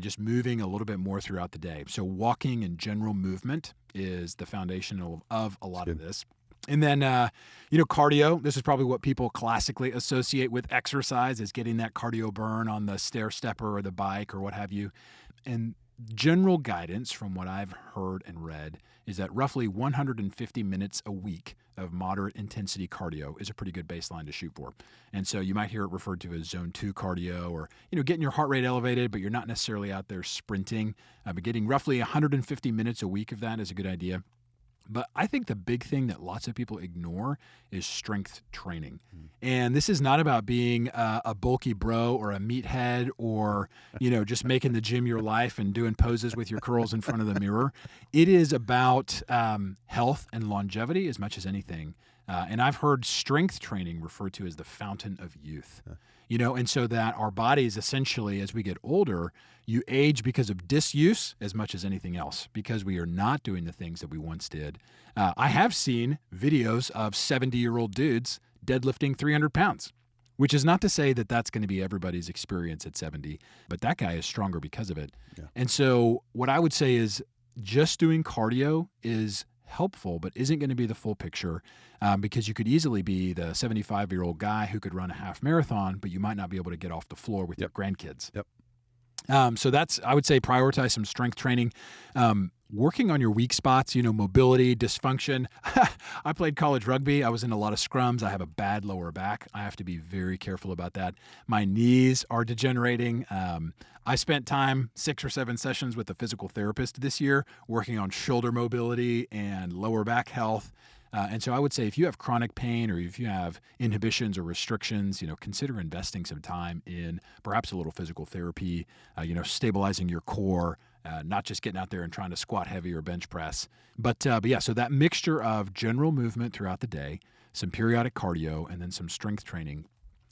B: Just moving a little bit more throughout the day. So walking and general movement is the foundation of a lot of this. And then, cardio. This is probably what people classically associate with exercise, is getting that cardio burn on the stair stepper or the bike or what have you. And general guidance from what I've heard and read is that roughly 150 minutes a week of moderate intensity cardio is a pretty good baseline to shoot for. And so you might hear it referred to as zone 2 cardio, or, getting your heart rate elevated, but you're not necessarily out there sprinting. But getting roughly 150 minutes a week of that is a good idea. But I think the big thing that lots of people ignore is strength training. And this is not about being a bulky bro or a meathead or, just making the gym your life and doing poses with your curls in front of the mirror. It is about health and longevity as much as anything. And I've heard strength training referred to as the fountain of youth. And so that our bodies essentially, as we get older, you age because of disuse as much as anything else, because we are not doing the things that we once did. I have seen videos of 70-year-old dudes deadlifting 300 pounds, which is not to say that that's going to be everybody's experience at 70, but that guy is stronger because of it. Yeah. And so what I would say is just doing cardio is helpful, but isn't going to be the full picture, because you could easily be the 75-year-old guy who could run a half marathon, but you might not be able to get off the floor with your grandkids.
A: Yep.
B: So that's, I would say, prioritize some strength training. Working on your weak spots, mobility, dysfunction. I played college rugby. I was in a lot of scrums. I have a bad lower back. I have to be very careful about that. My knees are degenerating. I spent time, 6 or 7 sessions with a physical therapist this year, working on shoulder mobility and lower back health. And so I would say if you have chronic pain or if you have inhibitions or restrictions, consider investing some time in perhaps a little physical therapy, stabilizing your core, not just getting out there and trying to squat heavy or bench press. But yeah, so that mixture of general movement throughout the day, some periodic cardio, and then some strength training.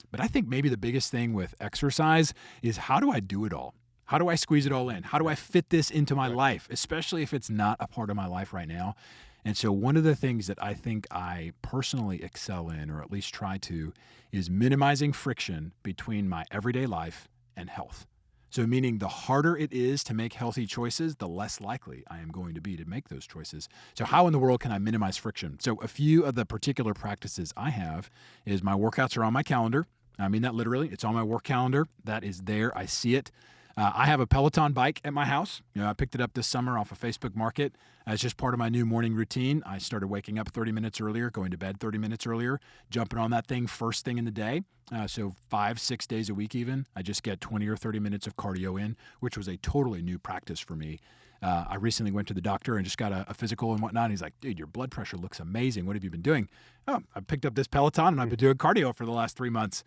B: But I think maybe the biggest thing with exercise is, how do I do it all? How do I squeeze it all in? How do I fit this into my life, especially if it's not a part of my life right now? And so one of the things that I think I personally excel in, or at least try to, is minimizing friction between my everyday life and health. So meaning the harder it is to make healthy choices, the less likely I am going to be to make those choices. So how in the world can I minimize friction? So a few of the particular practices I have is my workouts are on my calendar. I mean that literally. It's on my work calendar. That is there. I see it. I have a Peloton bike at my house. I picked it up this summer off of Facebook Market. It's just part of my new morning routine. I started waking up 30 minutes earlier, going to bed 30 minutes earlier, jumping on that thing first thing in the day. So 5-6 days a week even. I just get 20 or 30 minutes of cardio in, which was a totally new practice for me. I recently went to the doctor and just got a physical and whatnot. And he's like, dude, your blood pressure looks amazing. What have you been doing? Oh, I picked up this Peloton and I've been doing cardio for the last 3 months.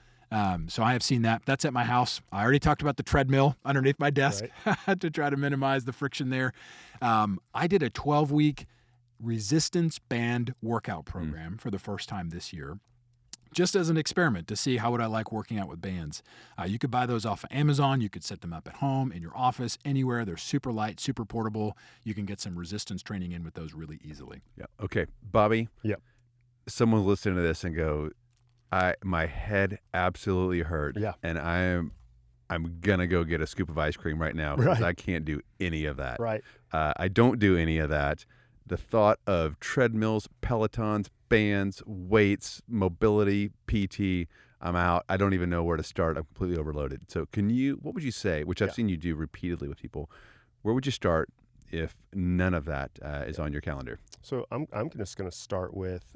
B: So I have seen that. That's at my house. I already talked about the treadmill underneath my desk to try to minimize the friction there. I did a 12-week resistance band workout program for the first time this year, just as an experiment to see how would I like working out with bands. You could buy those off of Amazon. You could set them up at home, in your office, anywhere. They're super light, super portable. You can get some resistance training in with those really easily.
A: Yeah. Okay. Bobby.
C: Yep.
A: Someone listen to this and go, my head absolutely hurt.
C: Yeah.
A: And I'm gonna go get a scoop of ice cream right now because I can't do any of that.
C: Right.
A: I don't do any of that. The thought of treadmills, Pelotons, bands, weights, mobility, PT, I'm out. I don't even know where to start. I'm completely overloaded. So what would you say, which I've seen you do repeatedly with people, where would you start if none of that is on your calendar?
C: So I'm just going to start with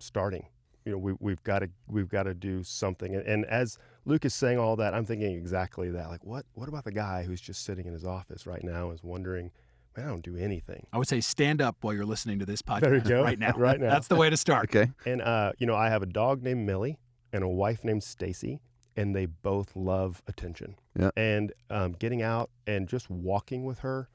C: starting. We've got to do something. And as Luke is saying all that, I'm thinking exactly that. Like, what about the guy who's just sitting in his office right now and is wondering, man, I don't do anything.
B: I would say stand up while you're listening to this podcast
C: There you go.
B: right now.
C: Right now.
B: That's the way to start.
A: Okay.
C: And, I have a dog named Millie and a wife named Stacy, and they both love attention.
A: Yeah.
C: And getting out and just walking with her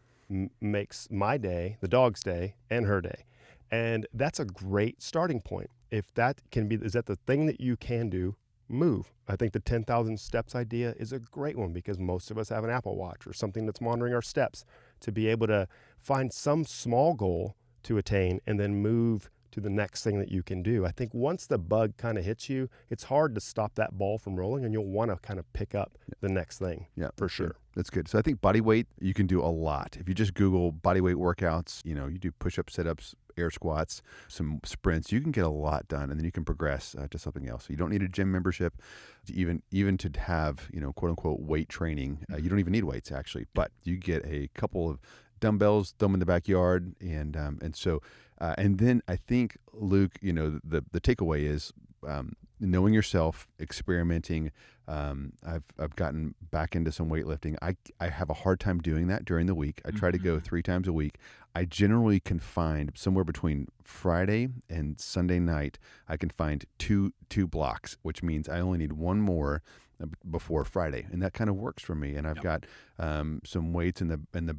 C: makes my day, the dog's day, and her day. And that's a great starting point. If that is that the thing that you can do, move. I think the 10,000 steps idea is a great one because most of us have an Apple Watch or something that's monitoring our steps, to be able to find some small goal to attain and then move to the next thing that you can do. I think once the bug kind of hits you, it's hard to stop that ball from rolling, and you'll want to kind of pick up the next thing.
A: Yeah,
C: for sure.
A: That's good. So I think body weight, you can do a lot. If you just Google body weight workouts, you do push-ups, sit-ups, air squats, some sprints, you can get a lot done, and then you can progress to something else. So you don't need a gym membership, even to have, quote unquote weight training. You don't even need weights actually, but you get a couple of dumbbells, throw them in the backyard, and then I think, Luke, the takeaway is knowing yourself, experimenting. I've gotten back into some weightlifting. I have a hard time doing that during the week. I try to go 3 times a week. I generally can find somewhere between Friday and Sunday night, I can find two blocks, which means I only need one more before Friday, and that kind of works for me. And I've got some weights in the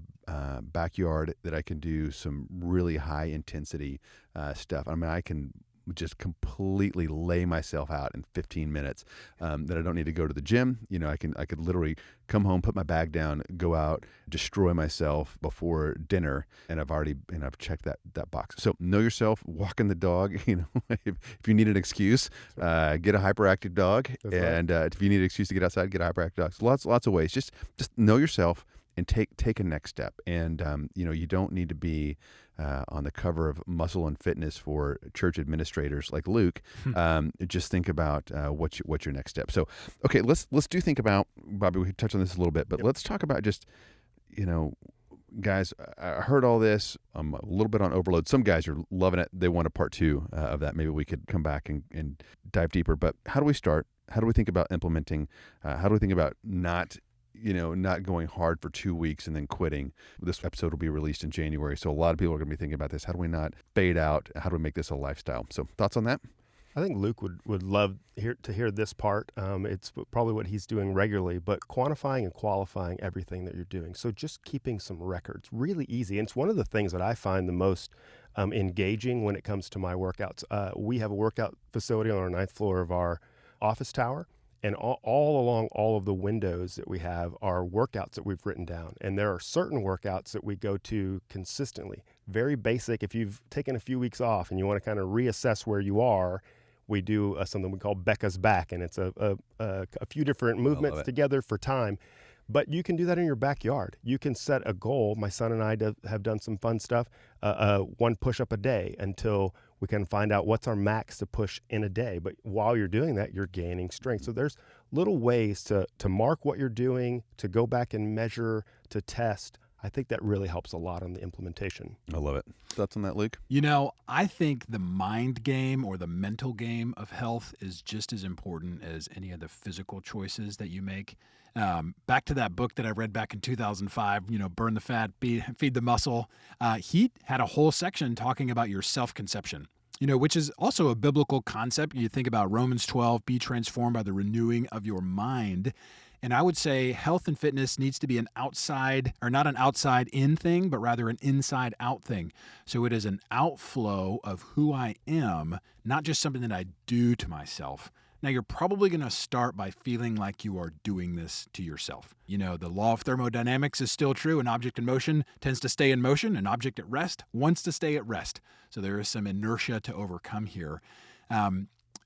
A: backyard that I can do some really high intensity stuff. I mean, I can just completely lay myself out in 15 minutes that I don't need to go to the gym. I could literally come home, put my bag down, go out, destroy myself before dinner, and I've checked that box. So know yourself, walking the dog. If you need an excuse, get a hyperactive dog. That's and if you need an excuse to get outside, get a hyperactive dog. So lots of ways. Just know yourself and take a next step. And you don't need to be on the cover of Muscle and Fitness for church administrators like Luke. Just think about what's your next step. So, okay, let's think about, Bobby, we touched on this a little bit, but let's talk about just, guys, I heard all this. I'm a little bit on overload. Some guys are loving it. They want a part 2 of that. Maybe we could come back and dive deeper. But how do we start? How do we think about implementing? How do we think about not going hard for 2 weeks and then quitting? This episode will be released in January, so a lot of people are going to be thinking about this. How do we not fade out? How do we make this a lifestyle? So thoughts on that?
C: I think Luke would love to hear this part. It's probably what he's doing regularly, but quantifying and qualifying everything that you're doing. So just keeping some records, really easy. And it's one of the things that I find the most engaging when it comes to my workouts. We have a workout facility on our 9th floor of our office tower. And all along all of the windows that we have are workouts that we've written down. And there are certain workouts that we go to consistently. Very basic. If you've taken a few weeks off and you want to kind of reassess where you are, we do something we call Becca's Back. And it's a few different movements together for time. But you can do that in your backyard. You can set a goal. My son and I have done some fun stuff, 1 push-up a day until We can find out what's our max to push in a day. But while you're doing that, you're gaining strength. So there's little ways to mark what you're doing, to go back and measure, to test. I think that really helps a lot on the implementation.
A: I love it. Thoughts on that, Luke?
B: I think the mind game or the mental game of health is just as important as any of the physical choices that you make. Back to that book that I read back in 2005, Burn the Fat, Feed the Muscle. He had a whole section talking about your self-conception, which is also a biblical concept. You think about Romans 12, be transformed by the renewing of your mind. And I would say health and fitness needs to be an outside, or not an outside in thing, but rather an inside out thing. So it is an outflow of who I am, not just something that I do to myself. Now, you're probably going to start by feeling like you are doing this to yourself. The law of thermodynamics is still true. An object in motion tends to stay in motion. An object at rest wants to stay at rest. So there is some inertia to overcome here.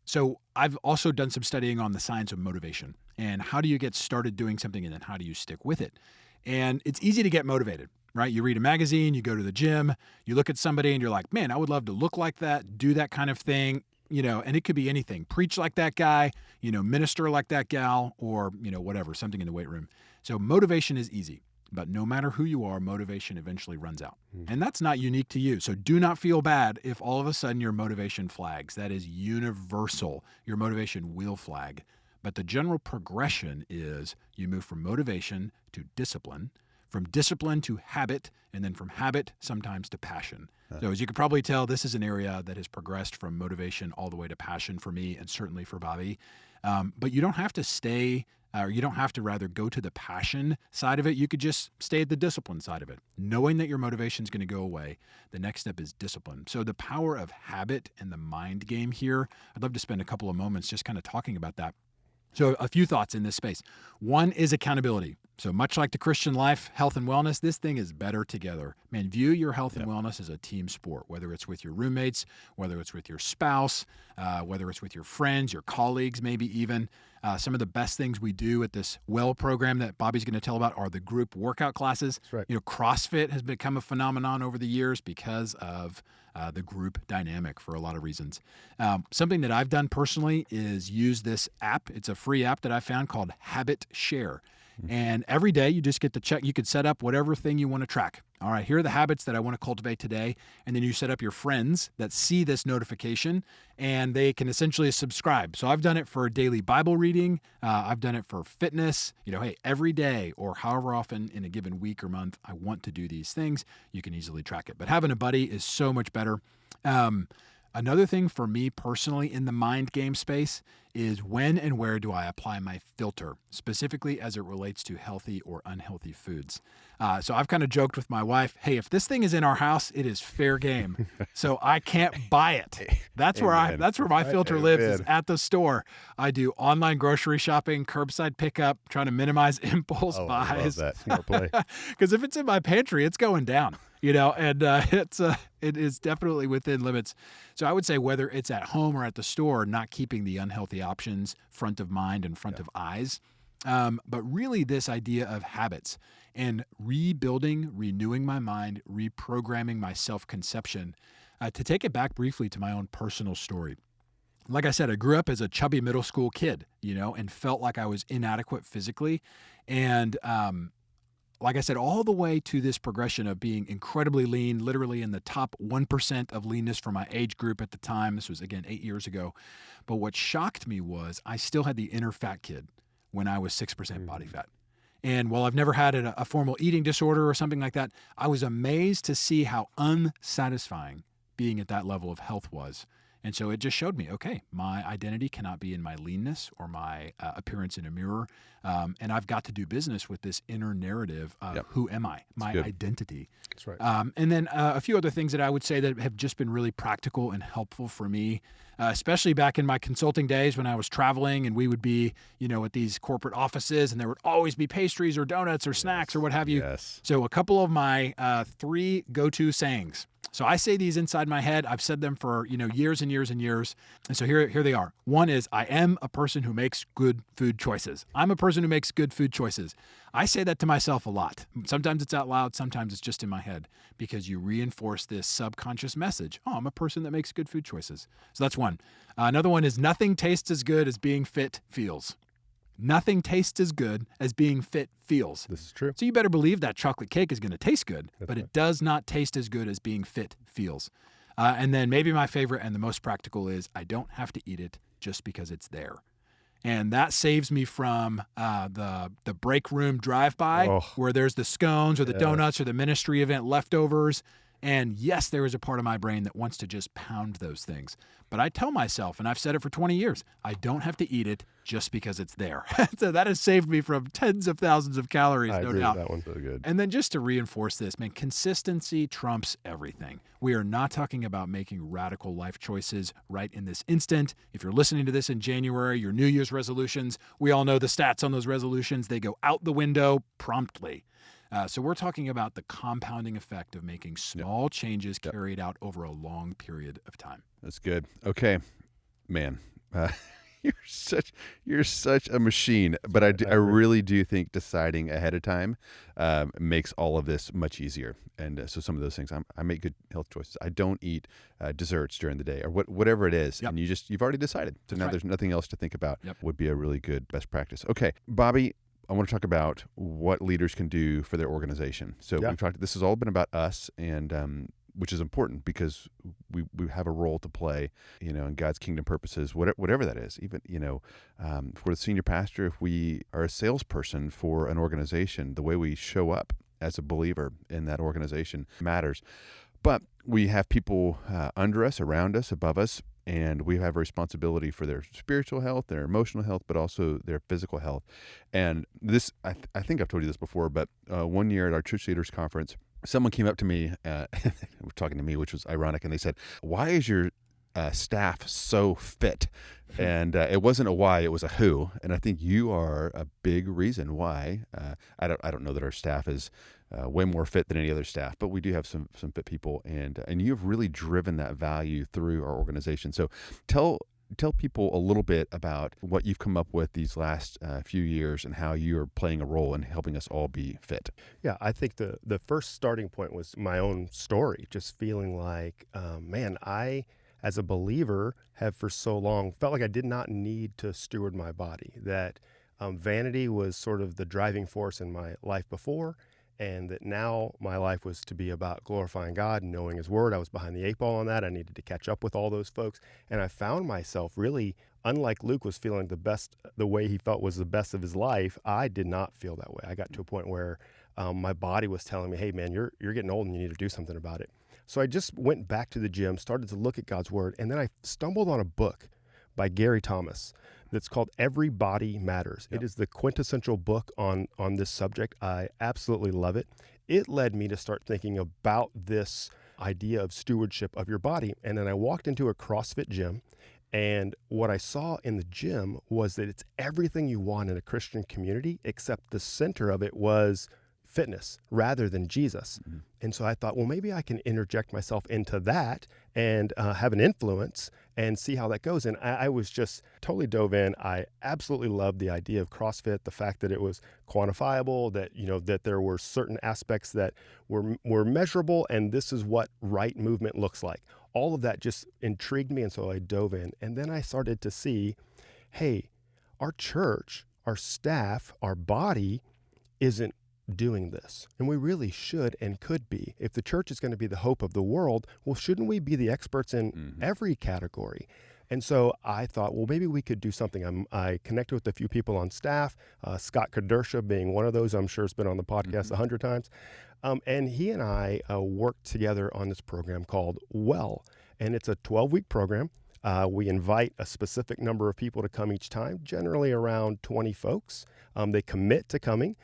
B: So I've also done some studying on the science of motivation and how do you get started doing something and then how do you stick with it? And it's easy to get motivated, right? You read a magazine, you go to the gym, you look at somebody and you're like, man, I would love to look like that, do that kind of thing, and it could be anything. Preach like that guy, minister like that gal, or, whatever, something in the weight room. So motivation is easy. But no matter who you are, motivation eventually runs out. And that's not unique to you. So do not feel bad if all of a sudden your motivation flags. That is universal. Your motivation will flag. But the general progression is you move from motivation to discipline, from discipline to habit, and then from habit sometimes to passion. So as you could probably tell, this is an area that has progressed from motivation all the way to passion for me and certainly for Bobby. But you don't have to stay or you don't have to rather go to the passion side of it. You could just stay at the discipline side of it. Knowing that your motivation is going to go away, the next step is discipline. So the power of habit and the mind game here, I'd love to spend a couple of moments just kind of talking about that. So a few thoughts in this space. One is accountability. So much like the Christian life, health and wellness, this thing is better together. Man, view your health and wellness as a team sport, whether it's with your roommates, whether it's with your spouse, whether it's with your friends, your colleagues, maybe even. Some of the best things we do at this WELL program that Bobby's going to tell about are the group workout classes.
C: That's right.
B: CrossFit has become a phenomenon over the years because of the group dynamic for a lot of reasons. Something that I've done personally is use this app. It's a free app that I found called Habit Share. And every day you just get to check. You could set up whatever thing you want to track. All right, here are the habits that I want to cultivate today. And then you set up your friends that see this notification and they can essentially subscribe. So I've done it for daily Bible reading. I've done it for fitness. Hey, every day or however often in a given week or month, I want to do these things. You can easily track it. But having a buddy is so much better. Another thing for me personally in the mind game space is when and where do I apply my filter, specifically as it relates to healthy or unhealthy foods. So I've kind of joked with my wife, hey, if this thing is in our house, it is fair game. So I can't buy it. That's where my filter lives, is at the store. I do online grocery shopping, curbside pickup, trying to minimize impulse buys.
C: I love that. Smart play.
B: Because if it's in my pantry, it's going down. And it is definitely within limits. So I would say whether it's at home or at the store, not keeping the unhealthy options front of mind and front of eyes, but really this idea of habits and rebuilding, renewing my mind, reprogramming my self-conception. To take it back briefly to my own personal story. Like I said, I grew up as a chubby middle school kid, and felt like I was inadequate physically. And like I said, all the way to this progression of being incredibly lean, literally in the top 1% of leanness for my age group at the time. This was, again, 8 years ago. But what shocked me was I still had the inner fat kid when I was 6% body fat. And while I've never had a formal eating disorder or something like that, I was amazed to see how unsatisfying being at that level of health was. And so it just showed me, okay, my identity cannot be in my leanness or my appearance in a mirror. And I've got to do business with this inner narrative of who am I, my identity.
C: That's right.
B: And then a few other things that I would say that have just been really practical and helpful for me, especially back in my consulting days when I was traveling and we would be, at these corporate offices and there would always be pastries or donuts or snacks or what have you.
A: Yes.
B: So a couple of my 3 go-to sayings. So I say these inside my head. I've said them for, years and years and years. And so here they are. One is, I am a person who makes good food choices. I'm a person who makes good food choices. I say that to myself a lot. Sometimes it's out loud. Sometimes it's just in my head, because you reinforce this subconscious message. Oh, I'm a person that makes good food choices. So that's one. Another one is, nothing tastes as good as being fit feels. Nothing tastes as good as being fit feels.
C: This is true.
B: So you better believe that chocolate cake is going to taste good,
C: That's
B: but
C: right.
B: it does not taste as good as being fit feels. And then maybe my favorite and the most practical is, I don't have to eat it just because it's there. And that saves me from the break room drive-by where there's the scones or the donuts or the ministry event leftovers. And yes, there is a part of my brain that wants to just pound those things. But I tell myself, and I've said it for 20 years, I don't have to eat it just because it's there. So that has saved me from tens of thousands of calories,
C: I
B: no
C: agree
B: doubt.
C: with that one.
A: So good.
B: And then just to reinforce this, man, consistency trumps everything. We are not talking about making radical life choices right in this instant. If you're listening to this in January, your New Year's resolutions, we all know the stats on those resolutions. They go out the window promptly. So we're talking about the compounding effect of making small changes carried out over a long period of time.
A: That's good. Okay, man, you're such a machine. But I really do think deciding ahead of time makes all of this much easier. And so some of those things, I make good health choices. I don't eat desserts during the day or whatever it is.
B: Yep.
A: And you've already decided. So
B: That's
A: now
B: right.
A: there's nothing else to think about.
B: Yep.
A: Would be a really good best practice. Okay, Bobby, I want to talk about what leaders can do for their organization. So we've talked. This has all been about us, and which is important because we have a role to play, in God's kingdom purposes, whatever that is. Even if we're the senior pastor, if we are a salesperson for an organization, the way we show up as a believer in that organization matters. But we have people under us, around us, above us. And we have a responsibility for their spiritual health, their emotional health, but also their physical health. And this, I think I've told you this before, but one year at our church leaders conference, someone came up to me, talking to me, which was ironic, and they said, "Why is your staff so fit?" And it wasn't a why, it was a who. And I think you are a big reason why. I don't know that our staff is way more fit than any other staff, but we do have some fit people, and you have really driven that value through our organization. So tell people a little bit about what you've come up with these last few years and how you're playing a role in helping us all be fit.
C: Yeah, I think the first starting point was my own story, just feeling like, man, I, as a believer, have for so long felt like I did not need to steward my body, that vanity was sort of the driving force in my life before, and that now my life was to be about glorifying God and knowing His Word. I was behind the eight ball on that. I needed to catch up with all those folks. And I found myself really, unlike Luke was feeling the way he felt was the best of his life, I did not feel that way. I got to a point where my body was telling me, hey, man, you're getting old and you need to do something about it. So I just went back to the gym, started to look at God's Word, and then I stumbled on a book by Gary Thomas that's called Every Body Matters. Yep. It is the quintessential book on this subject. I absolutely love it. It led me to start thinking about this idea of stewardship of your body. And then I walked into a CrossFit gym, and what I saw in the gym was that it's everything you want in a Christian community, except the center of it was fitness rather than Jesus. Mm-hmm. And so I thought, well, maybe I can interject myself into that and have an influence and see how that goes. And I was just totally dove in. I absolutely loved the idea of CrossFit, the fact that it was quantifiable, that, that there were certain aspects that were measurable, and this is what right movement looks like. All of that just intrigued me, and so I dove in. And then I started to see, hey, our church, our staff, our body isn't doing this. And we really should and could be. If the church is going to be the hope of the world, well, shouldn't we be the experts in every category? And so I thought, well, maybe we could do something. I connected with a few people on staff, Scott Kadersha being one of those, I'm sure has been on the podcast 100 times. And he and I worked together on this program called Well. And it's a 12-week program. We invite a specific number of people to come each time, generally around 20 folks. They commit to coming.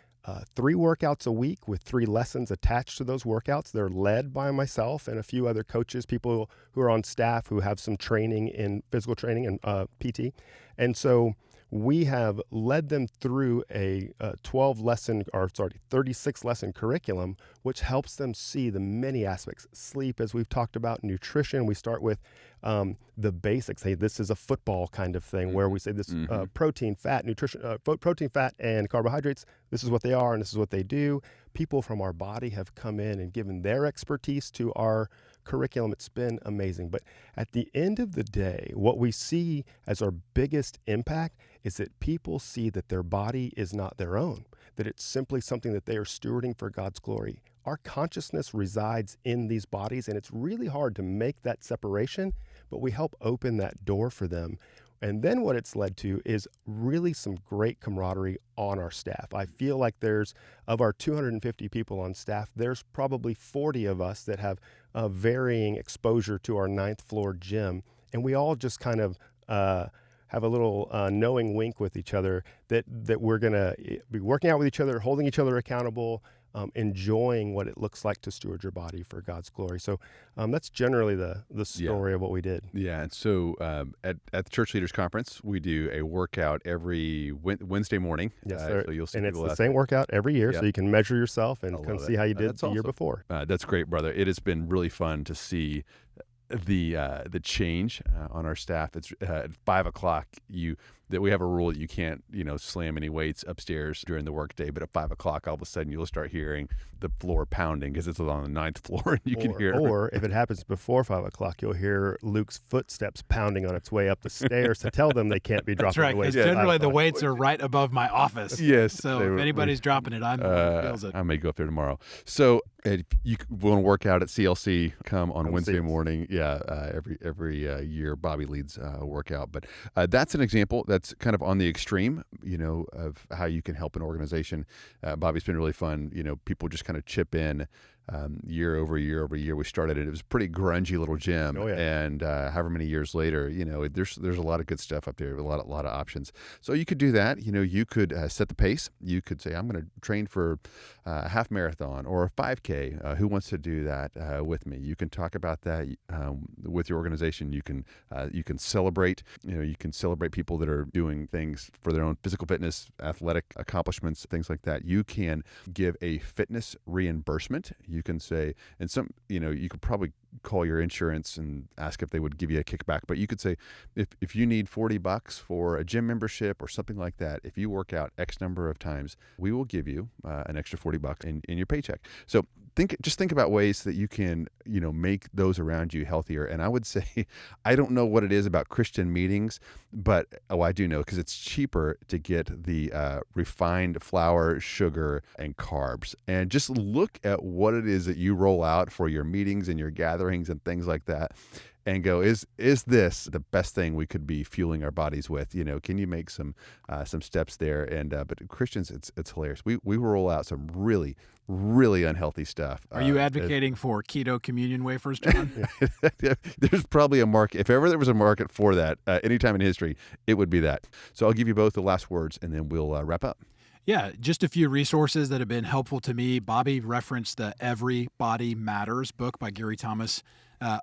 C: 3 workouts a week with 3 lessons attached to those workouts. They're led by myself and a few other coaches, people who are on staff who have some training in physical training and PT. And so we have led them through a 36 lesson curriculum, which helps them see the many aspects. Sleep, as we've talked about, nutrition. We start with the basics. Hey, this is a football kind of thing where we say this protein, fat, nutrition, protein, fat, and carbohydrates. This is what they are and this is what they do. People from our body have come in and given their expertise to our curriculum. It's been amazing. But at the end of the day, what we see as our biggest impact is that people see that their body is not their own, that it's simply something that they are stewarding for God's glory. Our consciousness resides in these bodies, and it's really hard to make that separation, but we help open that door for them. And then what it's led to is really some great camaraderie on our staff. I feel like of our 250 people on staff, there's probably 40 of us that have varying exposure to our 9th floor gym. And we all just kind of have a little knowing wink with each other that we're going to be working out with each other, holding each other accountable, enjoying what it looks like to steward your body for God's glory. So that's generally the story of what we did.
A: Yeah, and so at the Church Leaders Conference, we do a workout every Wednesday morning.
C: Yes, sir.
A: So you'll see
C: and it's the same workout every year,
A: Yeah.
C: so you can measure yourself and come see how you did
A: That's
C: the year
A: awesome.
C: before.
A: That's great, brother. It has been really fun to see the change on our staff. It's at 5:00. That we have a rule that you can't slam any weights upstairs during the workday, but at 5:00 all of a sudden you'll start hearing the floor pounding because it's on the 9th floor and you can hear it.
C: Or if it happens before 5:00, you'll hear Luke's footsteps pounding on its way up the stairs to tell them they can't be dropping
B: That's right,
C: the weights.
B: because generally the weights are right above my office.
A: Yes.
B: So if anybody's dropping it, I'm the one who feels it.
A: I may go up there tomorrow. So if you want to work out at CLC, come on Wednesday morning. Yeah, every year Bobby leads a workout. But that's an example that's kind of on the extreme, of how you can help an organization. Bobby's been really fun. People just kind of chip in year over year over year. We started it. It was a pretty grungy little gym.
C: Oh, yeah.
A: And however many years later, there's a lot of good stuff up there, a lot of options. So you could do that. You could set the pace. You could say, I'm going to train for a half marathon or a 5K. Who wants to do that with me? You can talk about that with your organization. You can celebrate. You can celebrate people that are doing things for their own physical fitness, athletic accomplishments, things like that. You can give a fitness reimbursement. You can say, and you could probably call your insurance and ask if they would give you a kickback. But you could say, if you need $40 for a gym membership or something like that, if you work out X number of times, we will give you an extra $40 in your paycheck. So just think about ways that you can, make those around you healthier. And I would say, I don't know what it is about Christian meetings, but I do know, because it's cheaper to get the refined flour, sugar, and carbs. And just look at what it is that you roll out for your meetings and your gatherings and things like that, and go, is this the best thing we could be fueling our bodies with? Can you make some steps there? And but Christians, it's hilarious. We roll out some really, really unhealthy stuff.
B: Are you advocating for keto communion wafers, John?
A: There's probably a market. If ever there was a market for that, anytime in history, it would be that. So I'll give you both the last words, and then we'll wrap up.
B: Yeah, just a few resources that have been helpful to me. Bobby referenced the Everybody Matters book by Gary Thomas.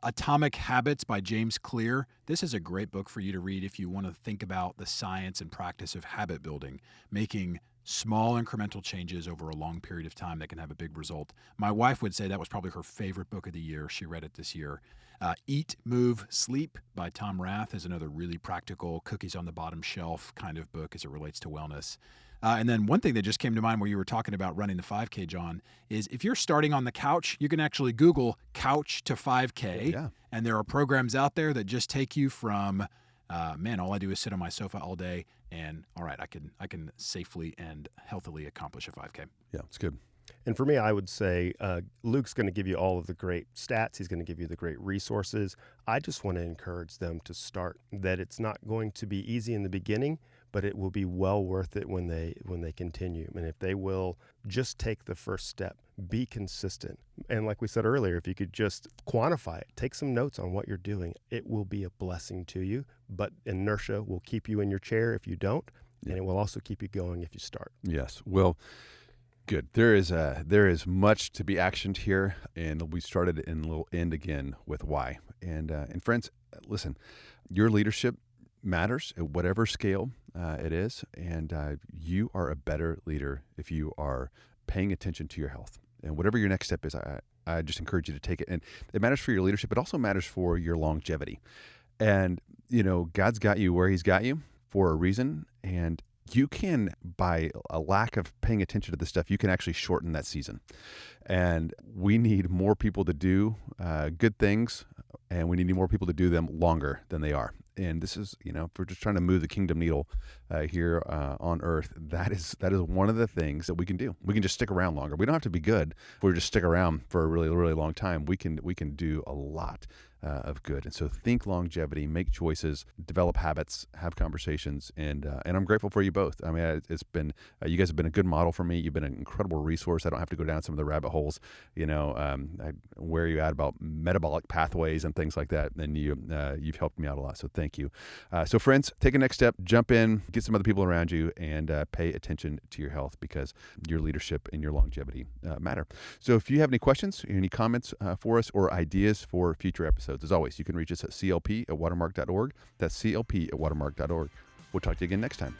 B: Atomic Habits by James Clear. This is a great book for you to read if you want to think about the science and practice of habit building, making small incremental changes over a long period of time that can have a big result. My wife would say that was probably her favorite book of the year. She read it this year. Eat, Move, Sleep by Tom Rath is another really practical, cookies on the bottom shelf kind of book as it relates to wellness. And then one thing that just came to mind where you were talking about running the 5K, John, is if you're starting on the couch, you can actually Google couch to 5K.
A: Yeah.
B: And there are programs out there that just take you from, all I do is sit on my sofa all day, and all right, I can safely and healthily accomplish a 5K.
A: Yeah, it's good.
C: And for me, I would say Luke's going to give you all of the great stats. He's going to give you the great resources. I just want to encourage them to start, that it's not going to be easy in the beginning, but it will be well worth it when they continue. And if they will just take the first step, be consistent. And like we said earlier, if you could just quantify it, take some notes on what you're doing, it will be a blessing to you. But inertia will keep you in your chair if you don't, and it will also keep you going if you start.
A: Yes. Well, good. There is much to be actioned here, and we started and we'll end again with why. And friends, listen, your leadership matters at whatever scale. It is. And you are a better leader if you are paying attention to your health. And whatever your next step is, I just encourage you to take it. And it matters for your leadership. It also matters for your longevity. And, God's got you where he's got you for a reason. And you can, by a lack of paying attention to this stuff, you can actually shorten that season. And we need more people to do good things, and we need more people to do them longer than they are. And this is, if we're just trying to move the kingdom needle here on earth, that is one of the things that we can do. We can just stick around longer. We don't have to be good. If we just stick around for a really, really long time, we can do a lot of good. And so think longevity, make choices, develop habits, have conversations, and I'm grateful for you both. I mean, it's been you guys have been a good model for me. You've been an incredible resource. I don't have to go down some of the rabbit holes, where you at about metabolic pathways and things like that. And you've helped me out a lot. So thank you. So friends, take a next step, jump in, get some other people around you, and pay attention to your health, because your leadership and your longevity matter. So if you have any questions, any comments for us, or ideas for future episodes, as always, you can reach us at clp@watermark.org. That's clp@watermark.org. We'll talk to you again next time.